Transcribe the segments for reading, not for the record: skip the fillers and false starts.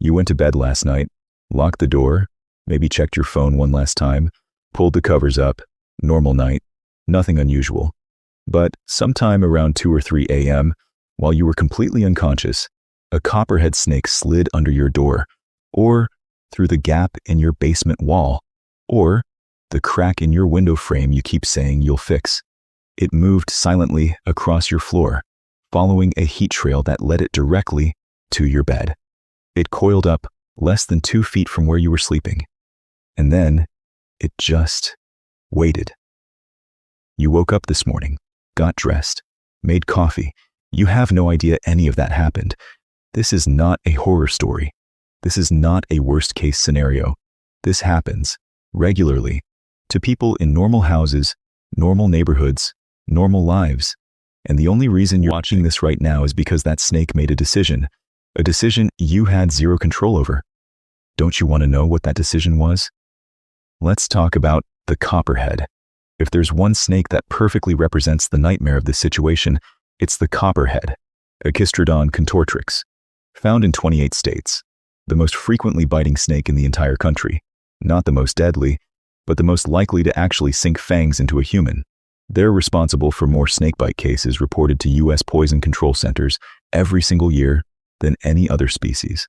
You went to bed last night, locked the door, maybe checked your phone one last time, pulled the covers up, normal night, nothing unusual. But sometime around 2 or 3 a.m., while you were completely unconscious, a copperhead snake slid under your door, or through the gap in your basement wall, or the crack in your window frame you keep saying you'll fix. It moved silently across your floor, following a heat trail that led it directly to your bed. It coiled up less than 2 feet from where you were sleeping, and then it just waited. You woke up this morning, got dressed, made coffee. You have no idea any of that happened. This is not a horror story. This is not a worst-case scenario. This happens regularly to people in normal houses, normal neighborhoods, normal lives. And the only reason you're watching this right now is because that snake made a decision you had zero control over. Don't you want to know what that decision was? Let's talk about the copperhead. If there's one snake that perfectly represents the nightmare of this situation, it's the copperhead, Echistrodon contortrix, found in 28 states, the most frequently biting snake in the entire country. Not the most deadly, but the most likely to actually sink fangs into a human. They're responsible for more snakebite cases reported to U.S. poison control centers every single year than any other species.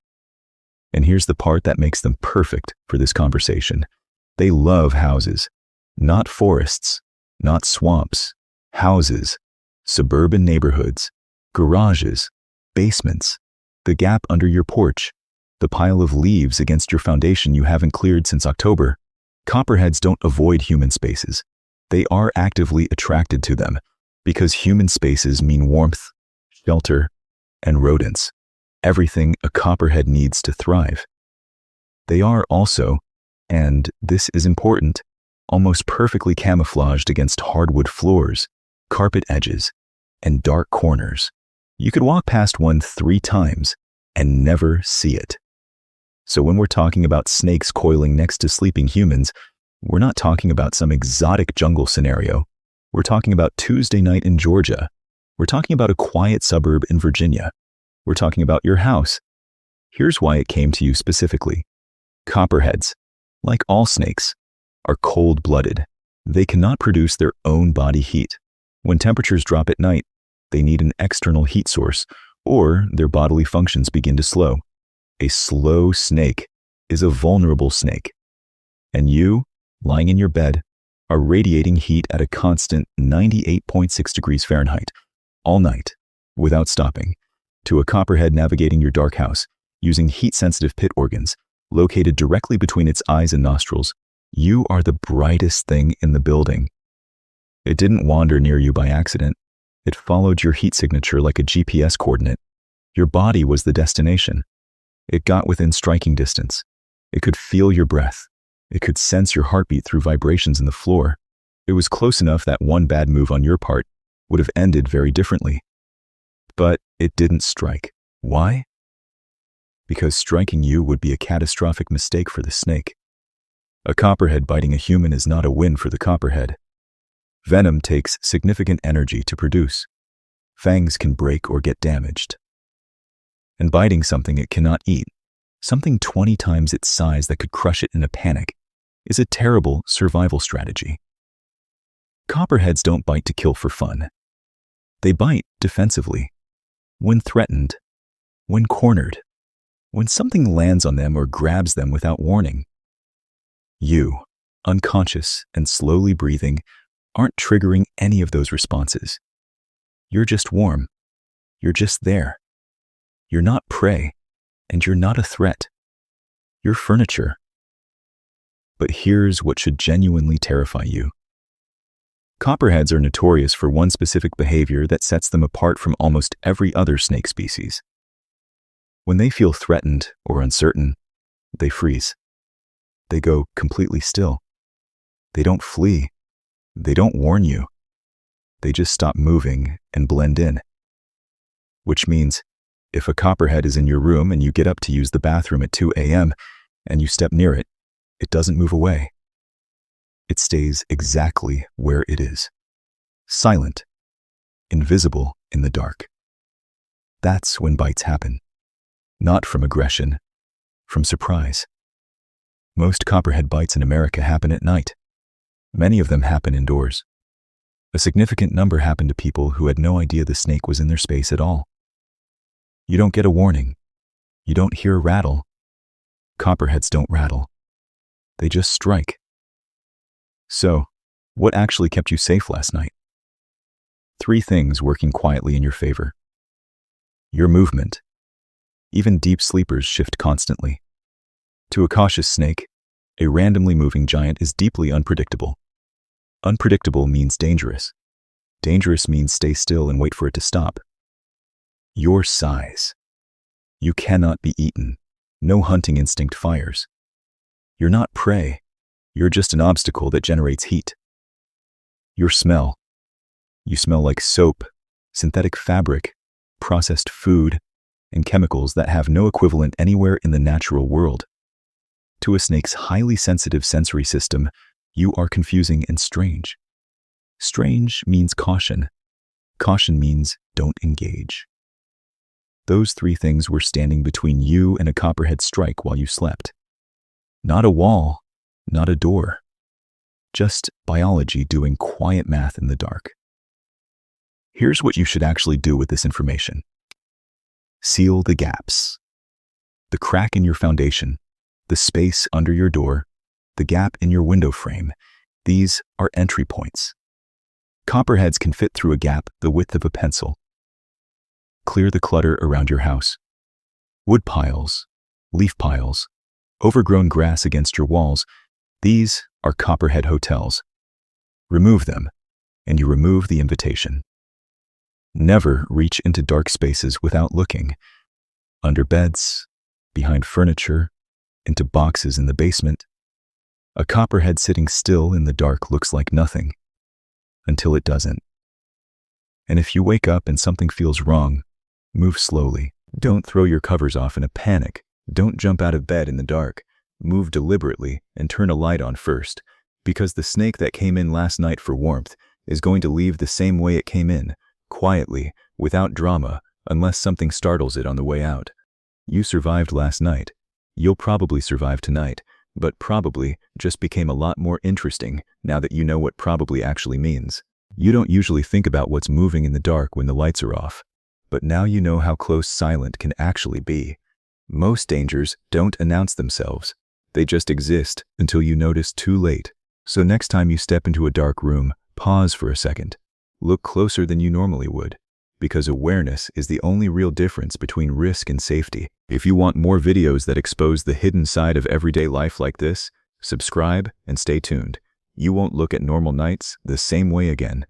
And here's the part that makes them perfect for this conversation. They love houses, not forests, not swamps, houses, suburban neighborhoods, garages, basements, the gap under your porch, the pile of leaves against your foundation you haven't cleared since October. Copperheads don't avoid human spaces. They are actively attracted to them because human spaces mean warmth, shelter, and rodents. Everything a copperhead needs to thrive. They are also, and this is important, almost perfectly camouflaged against hardwood floors, carpet edges, and dark corners. You could walk past one 3 times and never see it. So when we're talking about snakes coiling next to sleeping humans, we're not talking about some exotic jungle scenario. We're talking about Tuesday night in Georgia. We're talking about a quiet suburb in Virginia. We're talking about your house. Here's why it came to you specifically. Copperheads, like all snakes, are cold-blooded. They cannot produce their own body heat. When temperatures drop at night, they need an external heat source, or their bodily functions begin to slow. A slow snake is a vulnerable snake. And you, lying in your bed, are radiating heat at a constant 98.6 degrees Fahrenheit, all night, without stopping, to a copperhead navigating your dark house, using heat-sensitive pit organs, located directly between its eyes and nostrils. You are the brightest thing in the building. It didn't wander near you by accident. It followed your heat signature like a GPS coordinate. Your body was the destination. It got within striking distance. It could feel your breath. It could sense your heartbeat through vibrations in the floor. It was close enough that one bad move on your part would have ended very differently. But it didn't strike. Why? Because striking you would be a catastrophic mistake for the snake. A copperhead biting a human is not a win for the copperhead. Venom takes significant energy to produce. Fangs can break or get damaged. And biting something it cannot eat, something 20 times its size that could crush it in a panic, is a terrible survival strategy. Copperheads don't bite to kill for fun. They bite defensively. When threatened, when cornered, when something lands on them or grabs them without warning. You, unconscious and slowly breathing, aren't triggering any of those responses. You're just warm. You're just there. You're not prey, and you're not a threat. You're furniture. But here's what should genuinely terrify you. Copperheads are notorious for one specific behavior that sets them apart from almost every other snake species. When they feel threatened or uncertain, they freeze. They go completely still. They don't flee. They don't warn you. They just stop moving and blend in. Which means, if a copperhead is in your room and you get up to use the bathroom at 2 a.m. and you step near it, it doesn't move away. It stays exactly where it is. Silent, invisible in the dark. That's when bites happen. Not from aggression, from surprise. Most copperhead bites in America happen at night. Many of them happen indoors. A significant number happen to people who had no idea the snake was in their space at all. You don't get a warning. You don't hear a rattle. Copperheads don't rattle. They just strike. So, what actually kept you safe last night? 3 things working quietly in your favor. Your movement. Even deep sleepers shift constantly. To a cautious snake, a randomly moving giant is deeply unpredictable. Unpredictable means dangerous. Dangerous means stay still and wait for it to stop. Your size. You cannot be eaten. No hunting instinct fires. You're not prey. You're just an obstacle that generates heat. Your smell. You smell like soap, synthetic fabric, processed food, and chemicals that have no equivalent anywhere in the natural world. To a snake's highly sensitive sensory system, you are confusing and strange. Strange means caution. Caution means don't engage. Those 3 things were standing between you and a copperhead strike while you slept. Not a wall, not a door. Just biology doing quiet math in the dark. Here's what you should actually do with this information. Seal the gaps. The crack in your foundation, the space under your door, the gap in your window frame. These are entry points. Copperheads can fit through a gap the width of a pencil. Clear the clutter around your house. Wood piles, leaf piles, overgrown grass against your walls. These are Copperhead hotels. Remove them, and you remove the invitation. Never reach into dark spaces without looking. Under beds, behind furniture, into boxes in the basement. A copperhead sitting still in the dark looks like nothing, until it doesn't. And if you wake up and something feels wrong, move slowly. Don't throw your covers off in a panic. Don't jump out of bed in the dark. Move deliberately and turn a light on first, because the snake that came in last night for warmth is going to leave the same way it came in, quietly, without drama, unless something startles it on the way out. You survived last night. You'll probably survive tonight, but probably just became a lot more interesting now that you know what probably actually means. You don't usually think about what's moving in the dark when the lights are off, but now you know how close silent can actually be. Most dangers don't announce themselves. They just exist until you notice too late. So next time you step into a dark room, pause for a second. Look closer than you normally would, because awareness is the only real difference between risk and safety. If you want more videos that expose the hidden side of everyday life like this, subscribe and stay tuned. You won't look at normal nights the same way again.